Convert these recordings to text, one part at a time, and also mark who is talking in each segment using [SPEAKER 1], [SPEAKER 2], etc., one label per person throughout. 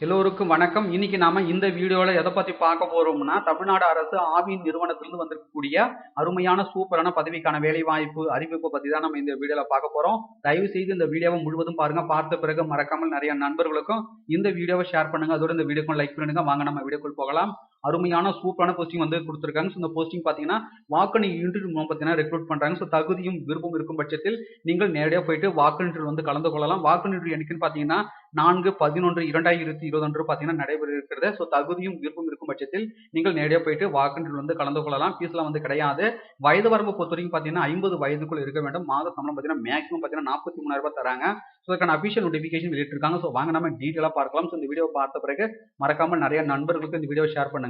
[SPEAKER 1] எல்லோருக்கும் வணக்கம். இன்னைக்கு நாம இந்த வீடியோல எதை பத்தி பார்க்க போறோம்னா, தமிழ்நாடு அரசு ஆவின் நிறுவனத்திலிருந்து வந்திருக்கக்கூடிய அருமையான சூப்பரான பதவிக்கான வேலை வாய்ப்பு அறிவிப்பு பத்தி தான் நம்ம இந்த வீடியோல பார்க்க போறோம். தயவு செய்து இந்த வீடியோவை முழுவதும் பாருங்க. பார்த்த பிறகு மறக்காமல் நிறைய நண்பர்களுக்கும் இந்த வீடியோவை ஷேர் பண்ணுங்க. அதோட இந்த வீடியோக்கு லைக் பண்ணுங்க. வாங்க நம்ம வீடியோக்குள் போகலாம். அருமையான சூப்பரான போஸ்டிங் வந்து கொடுத்துருக்காங்க. ஸோ இந்த போஸ்டிங் பார்த்தீங்கன்னா வாக்கு இன்டர்வியூ மூலம் பார்த்தீங்கன்னா ரெக்ரூட் பண்றாங்க. ஸோ தகுதியும் விருப்பம் இருக்கும் பட்சத்தில் நீங்கள் நேரடியாக போயிட்டு வாக்கு இன்டர்வியூ வந்து கலந்து கொள்ளலாம். வாக்கு இன்டர்வியூ என்னைக்குன்னு பார்த்தீங்கன்னா 4/11/2021 பார்த்தீங்கன்னா நடைபெற இருக்கிறது. ஸோ தகுதியும் விருப்பம் இருக்கும் பட்சத்தில் நீங்கள் நேரடியாக போயிட்டு வாக்கு இன்டர்வியூ வந்து கலந்து கொள்ளலாம். ஃபீஸ்லாம் வந்து கிடையாது. வயது வரம்பு பொறுத்த வரைக்கும் பார்த்தீங்கன்னா 50 வயதுக்குள் இருக்க வேண்டும். மாத சம்பளம் பார்த்தீங்கன்னா மேக்ஸிமம் பார்த்தீங்கன்னா 43,000 தராங்க. ஸோ அதுக்கான அபிஷியல் நோட்டிஃபிகேஷன் வெளியிட்டிருக்காங்க. ஸோ வாங்க நம்ம டீட்டெயிலாக பார்க்கலாம். ஸோ இந்த வீடியோ பார்த்த பிறகு மறக்காமல் நிறைய நண்பர்களுக்கு இந்த வீடியோ ஷேர் பண்ணுங்க.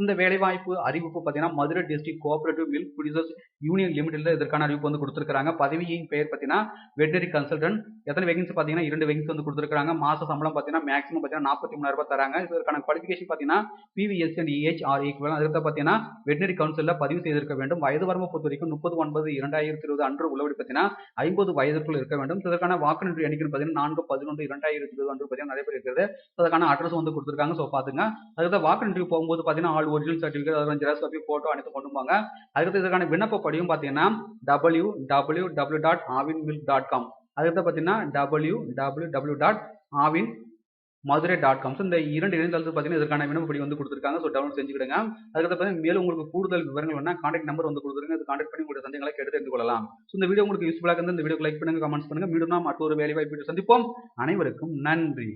[SPEAKER 1] இந்த வேலைவாய்ப்பு அறிவிப்பு பார்த்தீங்கன்னா Madurai district cooperative milk producers union லிமிடெட்ல இதற்கான அறிவிப்பு வந்து கொடுத்துருக்காங்க. பதவியின் பெயர் பார்த்தீங்கன்னா வெட்டரி கன்சல்டன்ட். எத்தனை வேகன்சி பார்த்தீங்கன்னா 2 வேகன்சி வந்து கொடுத்துருக்காங்க. மாச சம்பளம் பார்த்தீங்கன்னா மேக்ஸிமம் பார்த்தீங்கன்னா 43,000 தராங்க. இதற்கான குவாலிஃபிகேஷன் பார்த்தீங்கன்னா BVSc and AH or equal. அதுக்கு பார்த்தீங்கன்னா வெட்டரி கவுன்சிலில் பதிவு செய்திருக்க வேண்டும். வயது வரம்பு பொறுத்த வரைக்கும் 30/9/2020 அன்று உள்ளபடி பார்த்தீங்கன்னா 50 வயதுக்குள் இருக்க வேண்டும். இதற்கான வாக்குறுதி எண்ணிக்கை பார்த்தீங்கன்னா 4/11/2020 அன்று பார்த்தீங்கன்னா நடைபெற இருக்கிறது. அதற்கான அட்ரஸ் வந்து கொடுத்துருக்காங்க. ஸோ பாத்துங்க. அதுக்கு வாக்கு இன்டர்வியூ போகும்போது பார்த்தீங்கன்னா ஆல் ஒரிஜினல் சர்டிஃபிகேட் அதோட ஜெராக்ஸ் காப்பி போட்டோ அனைத்து கொண்டு போங்க. அதுக்கு இதற்கான விண்ணப்ப படியும் பார்த்தீங்கன்னா www.avinmilk.com. அதுக்கு பார்த்தீங்கன்னா www.avinmadurai.com. ஸோ இந்த 2 இணையதளத்தில் பார்த்தீங்கன்னா இதற்கான விண்ணப்பப்படி வந்து கொடுத்துருக்காங்க. ஸோ டவுன்லோட் செஞ்சுக்கிடுங்க. அதுக்கு பார்த்தீங்கன்னா மேலும் உங்களுக்கு கூடுதல் விவரங்கள் வேணா கான்டாக்ட் நம்பர் வந்து கொடுத்துருங்க. இது கான்டாக்ட் பண்ணி உங்களுடைய சந்தேகங்களை கேட்டு தெரிந்து கொள்ளலாம். ஸோ இந்த வீடியோ உங்களுக்கு யூஸ்ஃபுல்லாக இருந்தால் இந்த வீடியோக்கு லைக் பண்ணுங்க, கமெண்ட்ஸ் பண்ணுங்க. மீண்டும் நாம் மற்றொரு வேலை வாய்ப்பு சந்திப்போம். அனைவருக்கும் நன்றி.